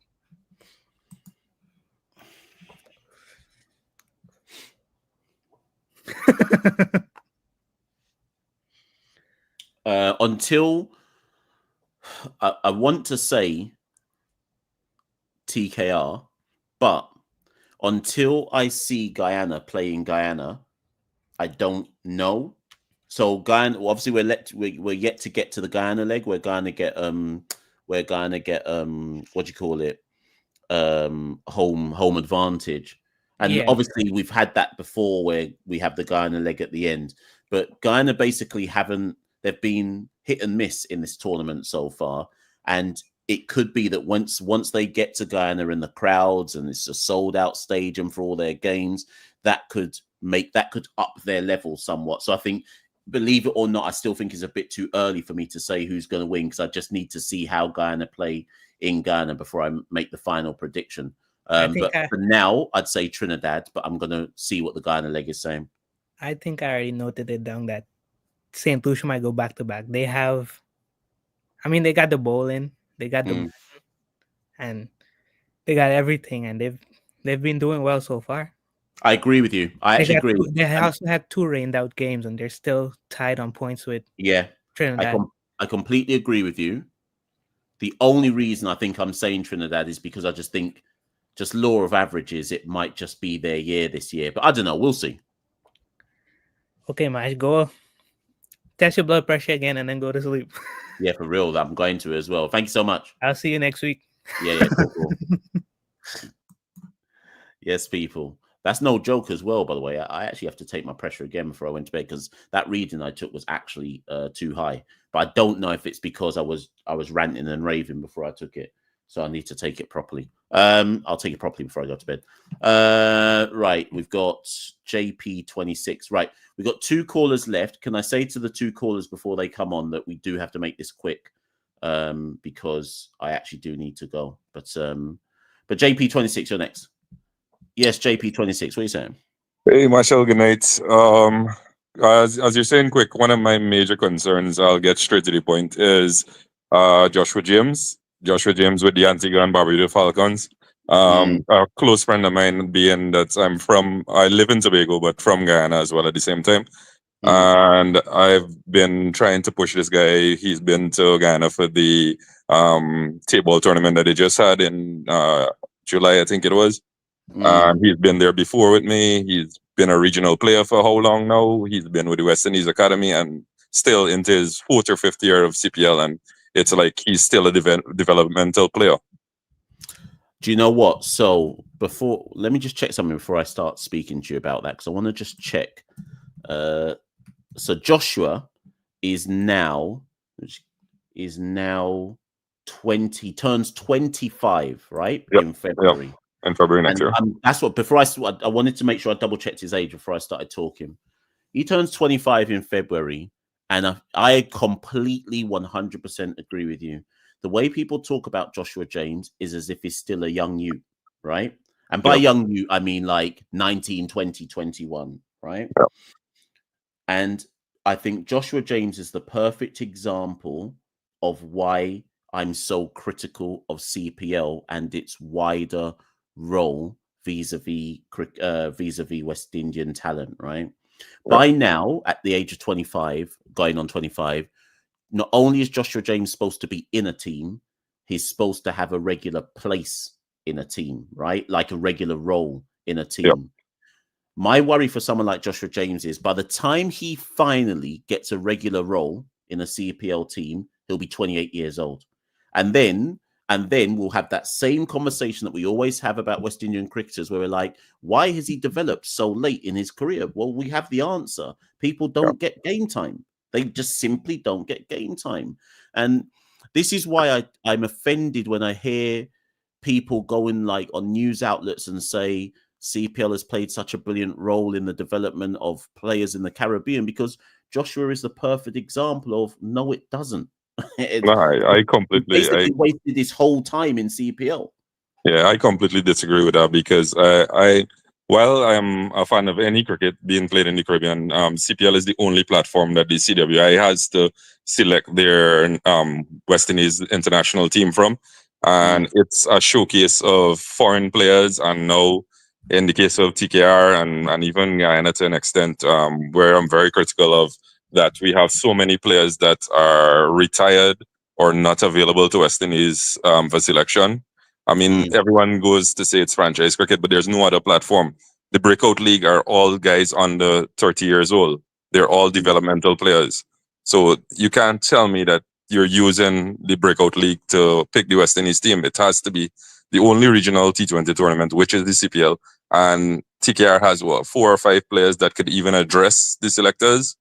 Until I want to say TKR, but until I see Guyana playing Guyana, I don't know. So Guyana, obviously, we're yet to get to the Guyana leg. We're gonna get what do you call it? Home advantage. And obviously we've had that before where we have the Guyana leg at the end. But Guyana basically they've been hit and miss in this tournament so far. And it could be that once they get to Guyana in the crowds and it's a sold out stadium for all their games, that could up their level somewhat. So I think, believe it or not, I still think it's a bit too early for me to say who's going to win, because I just need to see how Guyana play in Ghana before I make the final prediction. But for now, I'd say Trinidad, but I'm going to see what the Guyana leg is saying. I think I already noted it down that St. Lucia might go back to back. They got the bowling, they got and they got everything, and they've been doing well so far. I agree with you. I actually agree. They also had 2 rained out games, and they're still tied on points with Trinidad. I completely agree with you. The only reason I think I'm saying Trinidad is because I just think, just law of averages, it might just be their year this year. But I don't know. We'll see. Okay, Mash, go test your blood pressure again and then go to sleep. Yeah, for real. I'm going to as well. Thank you so much. I'll see you next week. Yeah. Cool. Yes, people. That's no joke as well, by the way. I actually have to take my pressure again before I went to bed, because that reading I took was actually too high. But I don't know if it's because I was ranting and raving before I took it. So I need to take it properly. I'll take it properly before I go to bed. Right, we've got JP26. Right, we've got 2 callers left. Can I say to the 2 callers before they come on that we do have to make this quick, because I actually do need to go. But JP26, you're next. Yes, JP26. What are you saying? Hey, Machel, good night. As you're saying quick, one of my major concerns, I'll get straight to the point, is Joshua James. Joshua James with the Antigua and Barbuda Falcons. A close friend of mine, being that I live in Tobago, but from Guyana as well at the same time. And I've been trying to push this guy. He's been to Guyana for the table tournament that they just had in July, I think it was. He's been there before with me. He's been a regional player for how long now? He's been with the West Indies Academy and still into his 4th or 5th year of CPL, and it's like he's still a developmental player. Do you know what? So let me just check something before I start speaking to you about that, because I want to just check. So Joshua is now 20, turns 25, right? Yep. In February. Yep. In February next year. That's what, before I wanted to make sure I double checked his age before I started talking. He turns 25 in February, and I completely 100% agree with you. The way people talk about Joshua James is as if he's still a young youth, right? And by young youth, I mean like 19, 20, 21, right? Yep. And I think Joshua James is the perfect example of why I'm so critical of CPL and its wider role vis-a-vis West Indian talent, right? Yep. By now, at the age of 25, going on 25, not only is Joshua James supposed to be in a team, he's supposed to have a regular place in a team, right? Like a regular role in a team. Yep. My worry for someone like Joshua James is by the time he finally gets a regular role in a CPL team, he'll be 28 years old. And then we'll have that same conversation that we always have about West Indian cricketers, where we're like, why has he developed so late in his career? Well, we have the answer. People don't get game time. They just simply don't get game time. And this is why I'm offended when I hear people going like on news outlets and say CPL has played such a brilliant role in the development of players in the Caribbean, because Joshua is the perfect example of no, it doesn't. I completely wasted his whole time in CPL. Yeah, I completely disagree with that, because while I'm a fan of any cricket being played in the Caribbean, CPL is the only platform that the CWI has to select their West Indies international team from. And it's a showcase of foreign players. And now, in the case of TKR and even Guyana to an extent, where I'm very critical of that, we have so many players that are retired or not available to West Indies for selection. I mean, everyone goes to say it's franchise cricket, but there's no other platform. The Breakout League are all guys under 30 years old. They're all developmental players. So you can't tell me that you're using the Breakout League to pick the West Indies team. It has to be the only regional T20 tournament, which is the CPL. And TKR has, 4 or 5 players that could even address the selectors.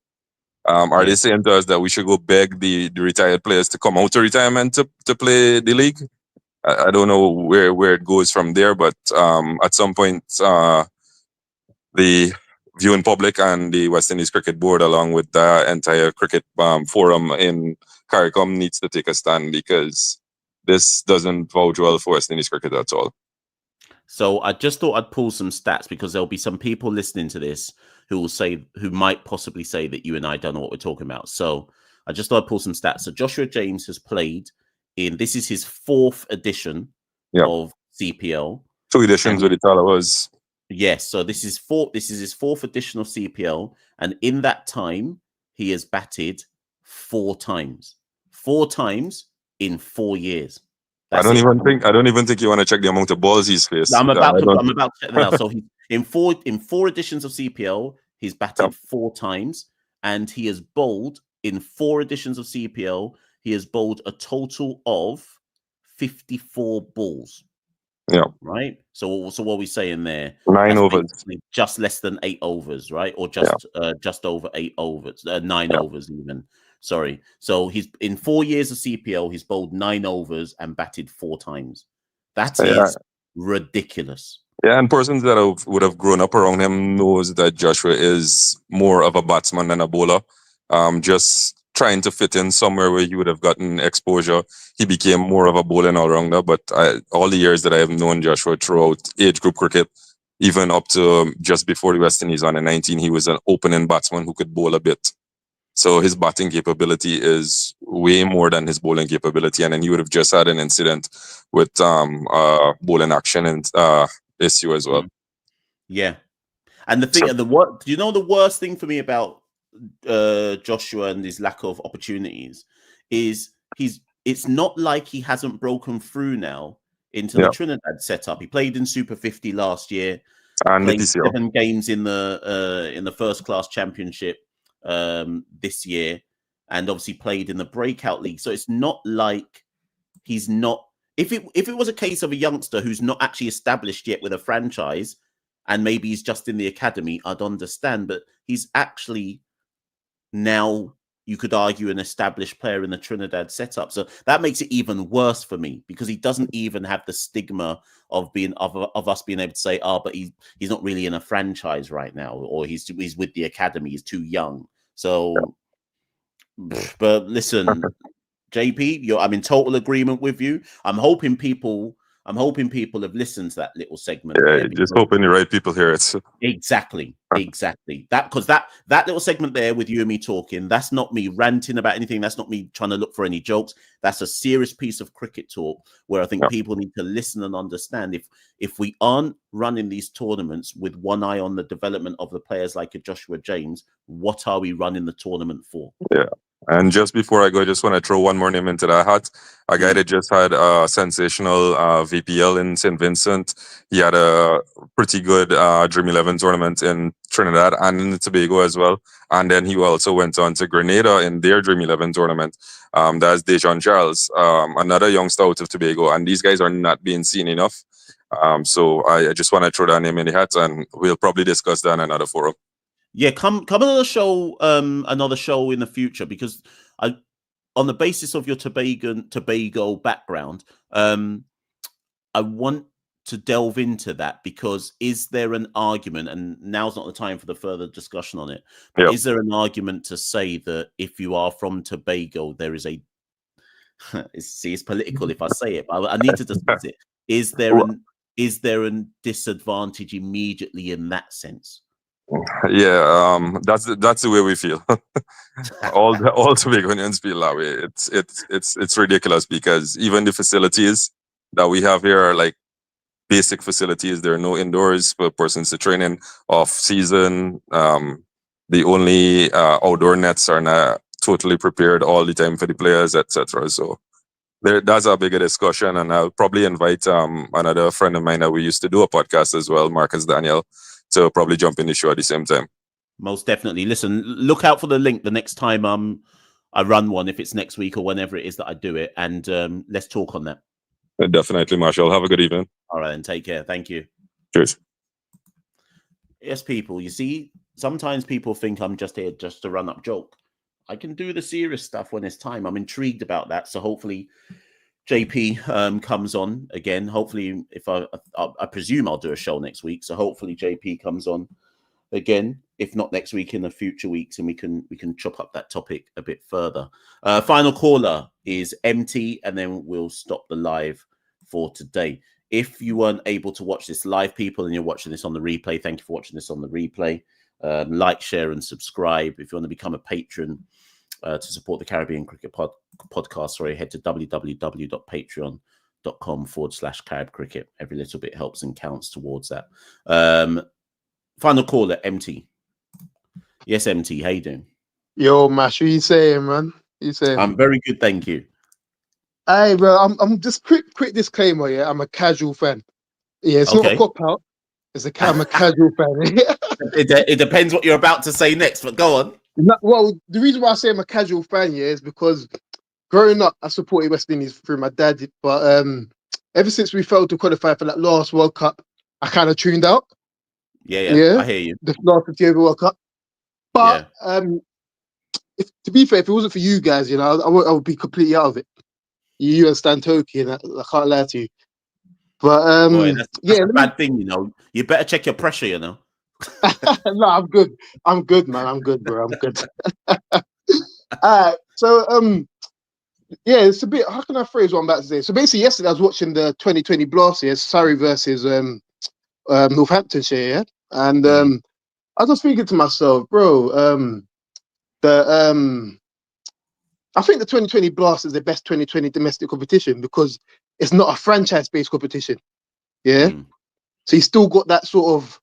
Are they saying to us that we should go beg the retired players to come out of retirement to play the league? I don't know where it goes from there, but at some point, the viewing public and the West Indies Cricket Board, along with the entire cricket forum in CARICOM, needs to take a stand, because this doesn't bode well for West Indies cricket at all. So I just thought I'd pull some stats, because there'll be some people listening to this who might possibly say that you and I don't know what we're talking about. So I just thought I'd pull some stats. So Joshua James has played this is his 4th edition of CPL. 2 editions with the Talawas. Yes, so this is his 4th edition of CPL, and in that time he has batted 4 times. 4 times in 4 years. I don't even think you want to check the amount of balls he's faced. I'm about to check that out. So in four editions of CPL, he's batted 4 times, and he has bowled in 4 editions of CPL. He has bowled a total of 54 balls. Yeah. Right. So what are we saying there? 9 overs. Just less than 8 overs, right? Or just over 8 overs, 9 overs even. Sorry. So he's in 4 years of CPL, he's bowled 9 overs and batted 4 times. That is ridiculous. Yeah, and persons that would have grown up around him knows that Joshua is more of a batsman than a bowler. Just trying to fit in somewhere where he would have gotten exposure, he became more of a bowling all-rounder. But all the years that I have known Joshua throughout age group cricket, even up to just before the West Indies under 19, he was an opening batsman who could bowl a bit. So his batting capability is way more than his bowling capability. And then he would have just had an incident with bowling action and issue as well. Yeah. And the thing, do you know the worst thing for me about Joshua and his lack of opportunities is it's not like he hasn't broken through now into the Trinidad setup. He played in Super 50 last year, and played 7 games in the first class championship this year, and obviously played in the breakout league. So it's not like he's not if it was a case of a youngster who's not actually established yet with a franchise, and maybe he's just in the academy, I'd understand. But he's actually now, you could argue, an established player in the Trinidad setup. So that makes it even worse for me, because he doesn't even have the stigma of being of us being able to say, but he's not really in a franchise right now, or he's with the academy, he's too young. So, but listen, JP, I'm in total agreement with you. I'm hoping people have listened to that little segment. Yeah, just hoping the right people hear it. Exactly. That, because that little segment there with you and me talking, that's not me ranting about anything. That's not me trying to look for any jokes. That's a serious piece of cricket talk where I think people need to listen and understand. If we aren't running these tournaments with one eye on the development of the players like a Joshua James, what are we running the tournament for? Yeah. And just before I go, I just want to throw one more name into that hat. A guy that just had a sensational VPL in St. Vincent. He had a pretty good Dream 11 tournament in Trinidad and in Tobago as well. And then he also went on to Grenada in their Dream 11 tournament. That's Dejan Charles, another youngster out of Tobago. And these guys are not being seen enough. So I just want to throw that name in the hat, and we'll probably discuss that in another forum. Yeah, come another show in the future, because on the basis of your Tobago background, I want to delve into that, because is there an argument, and now's not the time for the further discussion on it, but is there an argument to say that if you are from Tobago, there is a it's political if I say it, but I need to discuss it. Is there a disadvantage immediately in that sense? Yeah, that's the way we feel. all Tobagonians feel that way. It's ridiculous, because even the facilities that we have here are like basic facilities. There are no indoors for persons to train in off season. The only outdoor nets are not totally prepared all the time for the players, etc. So that's a bigger discussion, and I'll probably invite another friend of mine that we used to do a podcast as well, Marcus Daniel, to probably jump in the show at the same time. Most definitely. Listen, look out for the link the next time I run one, if it's next week or whenever it is that I do it, and let's talk on that. Definitely, Machel. Have a good evening. All right, then. Take care. Thank you. Cheers. Yes, people. You see, sometimes people think I'm just here just to run up joke. I can do the serious stuff when it's time. I'm intrigued about that. So hopefully JP comes on again. Hopefully, if I presume I'll do a show next week. So hopefully JP comes on again, if not next week, in the future weeks, and we can chop up that topic a bit further. Final caller is MT, and then we'll stop the live for today. If you weren't able to watch this live, people, and you're watching this on the replay, thank you for watching this on the replay. Like, share, and subscribe. If you want to become a patron to support the Caribbean Cricket Podcast, head to www.patreon.com/Carib Cricket. Every little bit helps and counts towards that. Final caller, MT. Yes, MT, how you doing? Yo, Mash, what you saying, man? You saying? I'm very good, thank you. Hey, bro, I'm just quick disclaimer. Yeah, I'm a casual fan. Yeah, it's not a cop out. I'm a casual fan. It depends what you're about to say next, but go on. Well, the reason why I say I'm a casual fan, is because growing up, I supported West Indies through my dad. But ever since we failed to qualify for that last World Cup, I kind of tuned out. Yeah, I hear you. The last 50 World Cup. But to be fair, if it wasn't for you guys, I would be completely out of it. You and Stan Toki, and I can't lie to you. But boy, that's a bad thing, You better check your pressure, No, I'm good. I'm good, man. I'm good, bro. I'm good. So it's a bit. How can I phrase what I'm about to say? So basically, yesterday I was watching the 2020 Blast here, Surrey versus Northamptonshire, and I was just thinking to myself, bro, I think the 2020 Blast is the best 2020 domestic competition because it's not a franchise-based competition. Yeah. So you still got that sort of,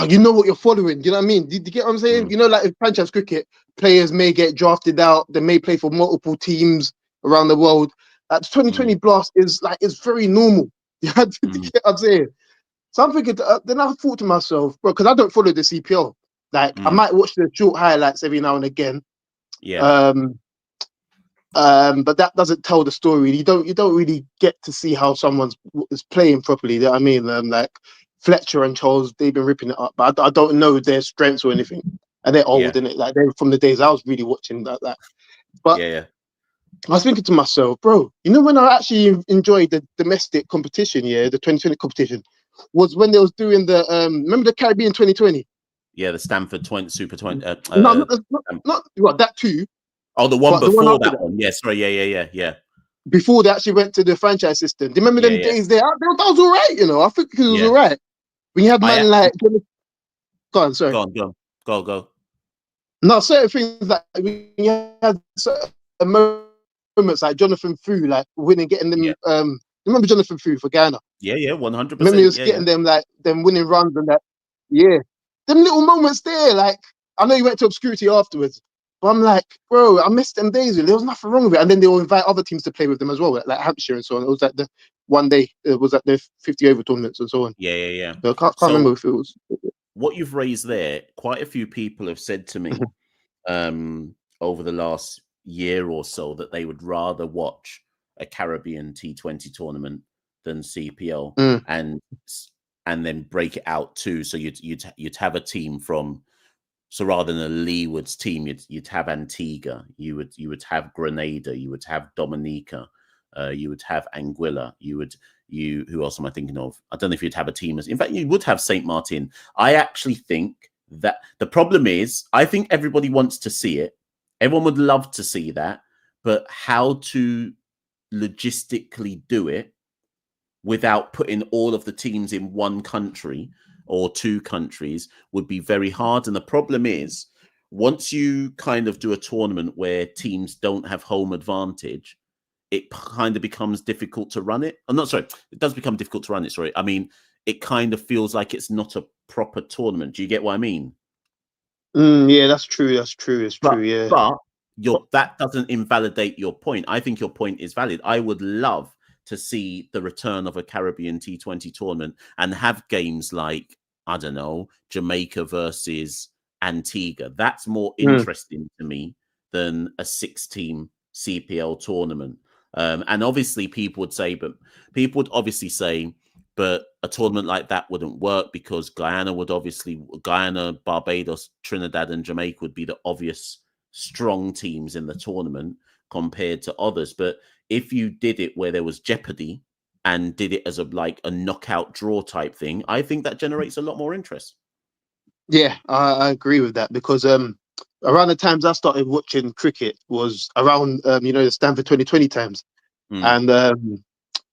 you know what you're following. Do you know what I mean? Do you get what I'm saying? Like in franchise cricket, players may get drafted out. They may play for multiple teams around the world. That 2020 Blast is it's very normal. You know, do you get what I'm saying? So I'm thinking, then I thought to myself, bro, because I don't follow the CPL. I might watch the short highlights every now and again. Yeah. But that doesn't tell the story. You don't really get to see how someone's is playing properly. You know what I mean? Like Fletcher and Charles, they've been ripping it up, but I don't know their strengths or anything. And they're old, innit? Like they're from the days I was really watching that. But yeah. I was thinking to myself, bro, you know when I actually enjoyed the domestic competition, the 2020 competition, was when they was doing the remember the Caribbean 2020? Yeah, the Stanford Super 20. No, not well, that too. Oh, the one but the before after that one. Yeah, sorry. Yeah. Before they actually went to the franchise system. Do you remember them days there? That was all right, you know. I think it was all right. When you had man like... Go on, sorry. Go. No, certain things like when you had certain moments like Jonathan Fu, like winning, getting them... remember Jonathan Fu for Ghana? Yeah, 100%. Remember he was getting them like them winning runs and that. Yeah. Them little moments there, like... I know you went to obscurity afterwards, but I'm like, bro, I missed them days. There was nothing wrong with it. And then they will invite other teams to play with them as well, like Hampshire and so on. It was like the one day, it was like the 50 over tournaments and so on. Yeah. So I can't remember if it was. What you've raised there, quite a few people have said to me over the last year or so that they would rather watch a Caribbean T20 tournament than CPL and then break it out too. So you'd have a team from... So rather than a Leeward's team, you'd have Antigua, you would have Grenada, you would have Dominica, you would have Anguilla, who else am I thinking of? I don't know if you'd have a team. In fact, you would have Saint Martin. I actually think that the problem is, I think everybody wants to see it. Everyone would love to see that, but how to logistically do it without putting all of the teams in one country or two countries would be very hard. And the problem is, once you kind of do a tournament where teams don't have home advantage, it kind of becomes difficult to run it. I'm not sorry. It does become difficult to run it. Sorry. I mean, it kind of feels like it's not a proper tournament. Do you get what I mean? Yeah, that's true. It's true. Yeah. But that doesn't invalidate your point. I think your point is valid. I would love to see the return of a Caribbean T20 tournament and have games like, I don't know, Jamaica versus Antigua. That's more interesting to me than a 6-team CPL tournament. And obviously people would obviously say, but a tournament like that wouldn't work because Guyana, Barbados, Trinidad and Jamaica would be the obvious strong teams in the tournament compared to others. But if you did it where there was jeopardy and did it as a knockout draw type thing, I think that generates a lot more interest. Yeah, I agree with that because around the times I started watching cricket was around the Stanford 2020 times, and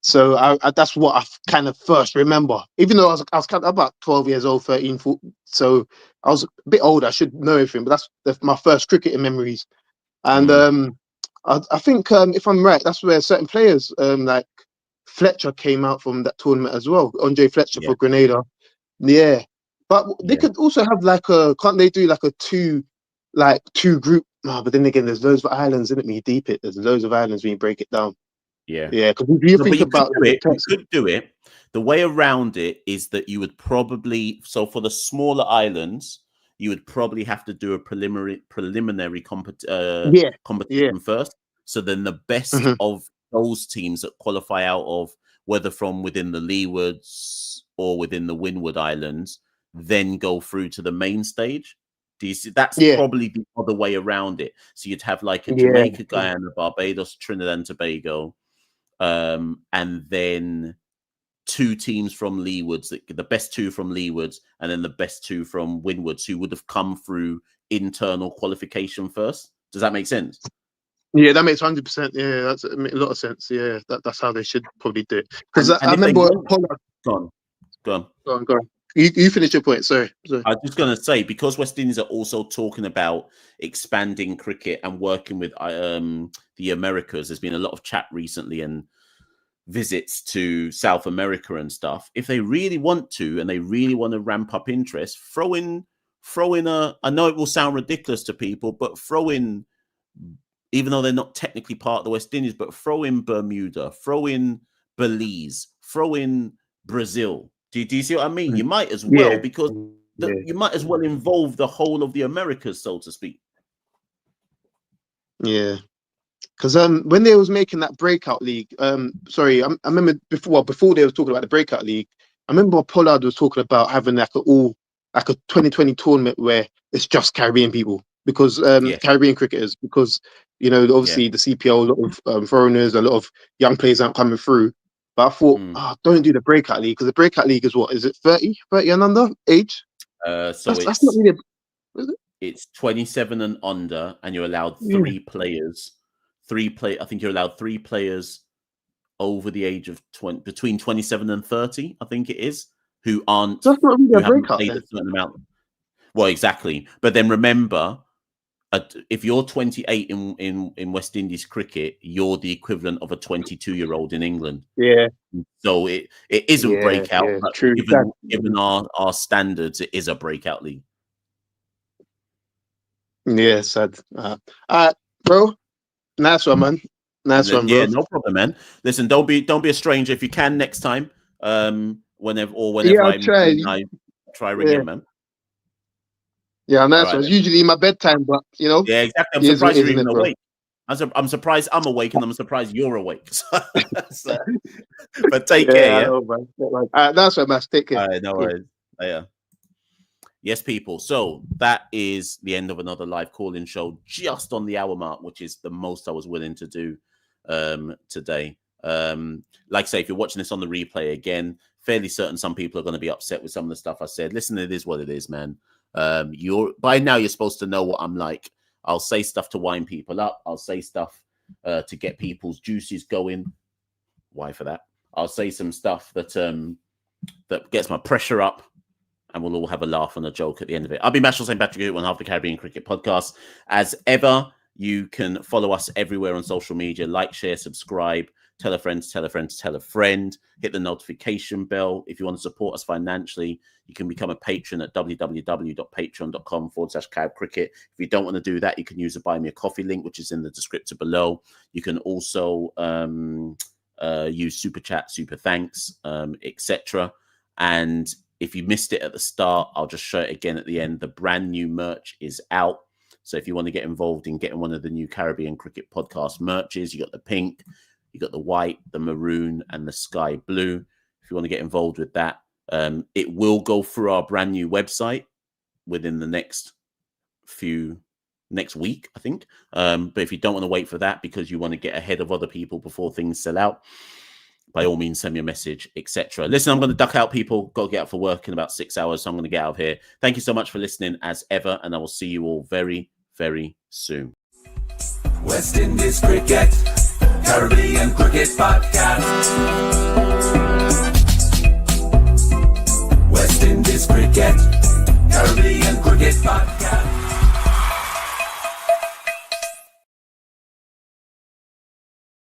so that's what I kind of first remember. Even though I was kind of about 12 years old, 13, 14, so I was a bit older. I should know everything, but that's my first cricketing memories. And I think if I'm right, that's where certain players like Fletcher came out from that tournament as well. Andre Fletcher for Grenada. Yeah. But they could also have can't they do a two group? No, but then again, there's loads of islands, isn't it? When you deep it, there's loads of islands when you break it down. Yeah. Because if you think about it, you could do it. The way around it is that you would probably, so for the smaller islands, you would probably have to do a preliminary competition first. So then the best of those teams that qualify out of, whether from within the Leewards or within the Windward Islands, then go through to the main stage. Do you see? That's probably the other way around it. So you'd have a Jamaica, Guyana, Barbados, Trinidad and Tobago, and then 2 teams from Leewards, the best 2 from Leewards, and then the best 2 from Windwards, who would have come through internal qualification first. Does that make sense? Yeah, that makes 100%. Yeah, that's a lot of sense. Yeah, that's how they should probably do it. Because I remember. Go on. You finish your point. Sorry. I was just going to say, because West Indies are also talking about expanding cricket and working with the Americas, there's been a lot of chat recently and visits to South America and stuff. If they really want to and they really want to ramp up interest, throw in I know it will sound ridiculous to people, but throw in, even though they're not technically part of the West Indies, but throw in Bermuda, throw in Belize, throw in Brazil. Do you see what I mean? You might as well, because you might as well involve the whole of the Americas, so to speak. Yeah. Because when they was making that breakout league, sorry, I remember before they was talking about the breakout league, I remember Pollard was talking about having like a 2020 tournament where it's just Caribbean people, because Caribbean cricketers, because obviously the CPL, a lot of foreigners, a lot of young players aren't coming through. But I thought, don't do the breakout league, because the breakout league is what, is it 30 and under age? So that's not really is it? It's 27 and under, and you're allowed three players. I think you're allowed 3 players over the age of between 27 and 30. I think it is, who aren't. That's not really a breakout. A certain amount. Well, exactly. But then remember, if you're 28 in West Indies cricket, you're the equivalent of a 22-year-old in England. Yeah. So it isn't breakout. Yeah, but true. Given our standards, it is a breakout league. Yeah, sad. Bro, nice one, man. Nice one, bro. Yeah, no problem, man. Listen, don't be a stranger if you can next time. Whenever I'll I try ringing, man. Yeah, nice one. It's usually my bedtime, but Yeah, exactly. I'm surprised you're even awake. I'm surprised I'm awake, and I'm surprised you're awake. But take care. I know, man. That's right, man. Take care. All right, no worries. Yeah. Yes, people. So that is the end of another live call-in show, just on the hour mark, which is the most I was willing to do today. Like I say, if you're watching this on the replay again, fairly certain some people are going to be upset with some of the stuff I said. Listen, it is what it is, man. By now you're supposed to know what I'm like. I'll say stuff to wind people up. I'll say stuff to get people's juices going. Why for that? I'll say some stuff that gets my pressure up, and we'll all have a laugh and a joke at the end of it. I'll be Machel St. Patrick, one half the Caribbean Cricket Podcast. As ever, you can follow us everywhere on social media. Like, share, subscribe, tell a friend, tell a friend, tell a friend. Hit the notification bell. If you want to support us financially, you can become a patron at www.patreon.com/caribcricket. If you don't want to do that, you can use the Buy Me a Coffee link, which is in the descriptor below. You can also use Super Chat, Super Thanks, etc. And if you missed it at the start, I'll just show it again at the end. The brand new merch is out. So if you want to get involved in getting one of the new Caribbean Cricket Podcast merches, you got the pink, you got the white, the maroon, and the sky blue. If you want to get involved with that, it will go through our brand new website within the next week, I think. But if you don't want to wait for that because you want to get ahead of other people before things sell out, by all means, send me a message, etc. Listen, I'm going to duck out, people. Got to get out for work in about 6 hours, so I'm going to get out of here. Thank you so much for listening, as ever, and I will see you all very, very soon. West Indies Cricket, Caribbean Cricket Podcast. West Indies Cricket, Caribbean Cricket Podcast.